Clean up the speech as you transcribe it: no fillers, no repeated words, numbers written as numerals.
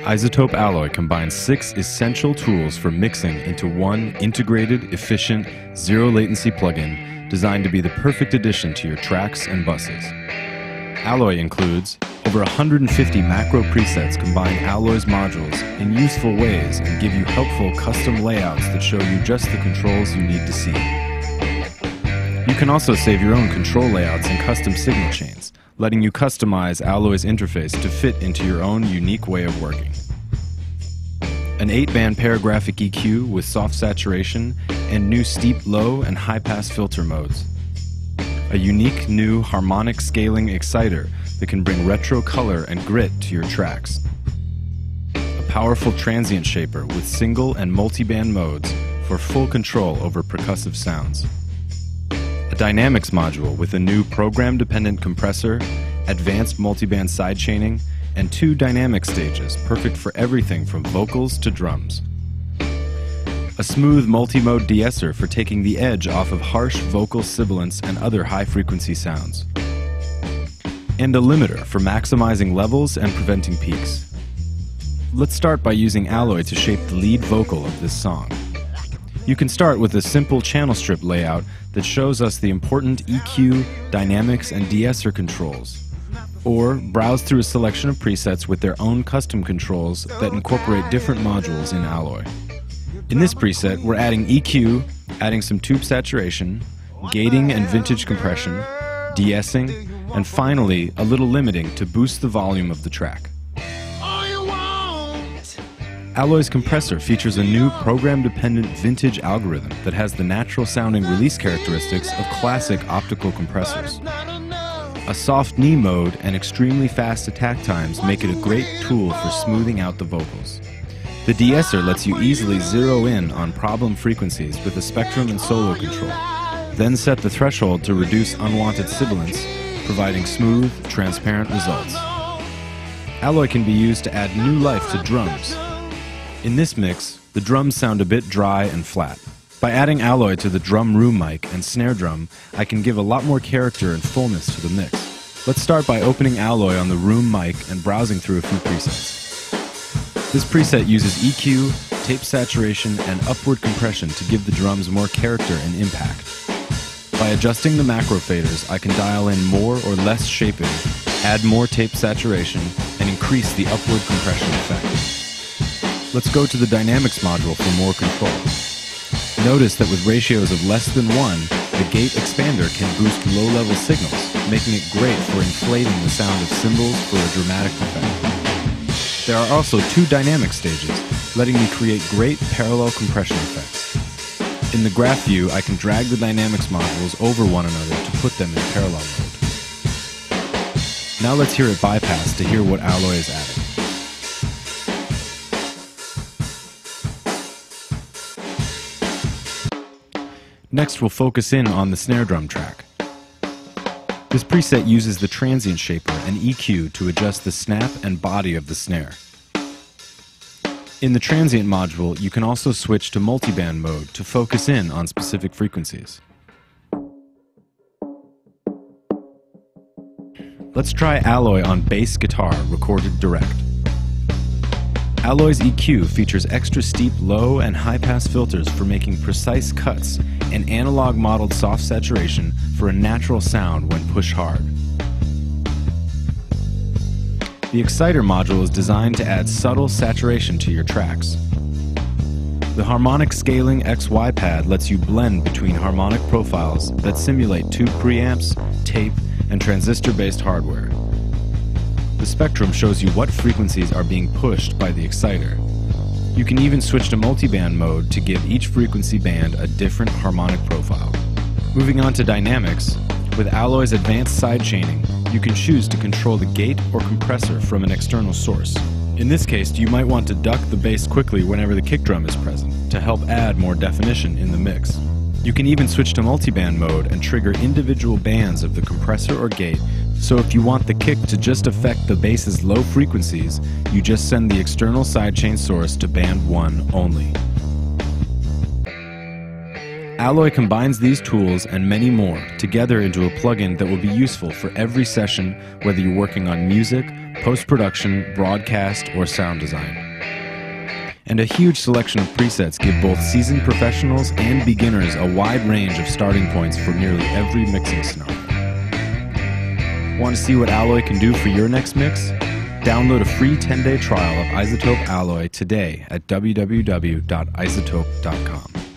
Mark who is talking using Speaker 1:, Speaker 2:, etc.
Speaker 1: iZotope Alloy combines 6 essential tools for mixing into one integrated, efficient, zero-latency plugin designed to be the perfect addition to your tracks and buses. Alloy includes over 150 macro presets combine Alloy's modules in useful ways and give you helpful custom layouts that show you just the controls you need to see. You can also save your own control layouts and custom signal chains, letting you customize Alloy's interface to fit into your own unique way of working. An 8-band paragraphic EQ with soft saturation and new steep low and high-pass filter modes. A unique new harmonic scaling exciter that can bring retro color and grit to your tracks. A powerful transient shaper with single and multi-band modes for full control over percussive sounds. A dynamics module with a new program-dependent compressor, advanced multiband sidechaining, and 2 dynamic stages perfect for everything from vocals to drums. A smooth multi-mode de-esser for taking the edge off of harsh vocal sibilants and other high-frequency sounds. And a limiter for maximizing levels and preventing peaks. Let's start by using Alloy to shape the lead vocal of this song. You can start with a simple channel strip layout that shows us the important EQ, dynamics, and de-esser controls. Or browse through a selection of presets with their own custom controls that incorporate different modules in Alloy. In this preset, we're adding EQ, adding some tube saturation, gating and vintage compression, de-essing, and finally, a little limiting to boost the volume of the track. Alloy's compressor features a new program-dependent vintage algorithm that has the natural-sounding release characteristics of classic optical compressors. A soft knee mode and extremely fast attack times make it a great tool for smoothing out the vocals. The de-esser lets you easily zero in on problem frequencies with a spectrum and solo control, then set the threshold to reduce unwanted sibilants, providing smooth, transparent results. Alloy can be used to add new life to drums. In this mix, the drums sound a bit dry and flat. By adding Alloy to the drum room mic and snare drum, I can give a lot more character and fullness to the mix. Let's start by opening Alloy on the room mic and browsing through a few presets. This preset uses EQ, tape saturation, and upward compression to give the drums more character and impact. By adjusting the macro faders, I can dial in more or less shaping, add more tape saturation, and increase the upward compression effect. Let's go to the Dynamics module for more control. Notice that with ratios of less than 1, the gate expander can boost low-level signals, making it great for inflating the sound of cymbals for a dramatic effect. There are also 2 dynamic stages, letting me create great parallel compression effects. In the graph view, I can drag the Dynamics modules over one another to put them in parallel mode. Now let's hear it bypass to hear what Alloy is adding. Next, we'll focus in on the snare drum track. This preset uses the transient shaper and EQ to adjust the snap and body of the snare. In the transient module, you can also switch to multiband mode to focus in on specific frequencies. Let's try Alloy on bass guitar recorded direct. Alloy's EQ features extra steep low and high-pass filters for making precise cuts and analog modeled soft saturation for a natural sound when pushed hard. The exciter module is designed to add subtle saturation to your tracks. The harmonic scaling XY pad lets you blend between harmonic profiles that simulate tube preamps, tape, and transistor-based hardware. The spectrum shows you what frequencies are being pushed by the exciter. You can even switch to multiband mode to give each frequency band a different harmonic profile. Moving on to dynamics, with Alloy's advanced sidechaining, you can choose to control the gate or compressor from an external source. In this case, you might want to duck the bass quickly whenever the kick drum is present, to help add more definition in the mix. You can even switch to multiband mode and trigger individual bands of the compressor or gate, so if you want the kick to just affect the bass's low frequencies, you just send the external sidechain source to band 1 only. Alloy combines these tools and many more together into a plugin that will be useful for every session, whether you're working on music, post-production, broadcast, or sound design. And a huge selection of presets give both seasoned professionals and beginners a wide range of starting points for nearly every mixing scenario. Want to see what Alloy can do for your next mix? Download a free 10-day trial of iZotope Alloy today at www.izotope.com.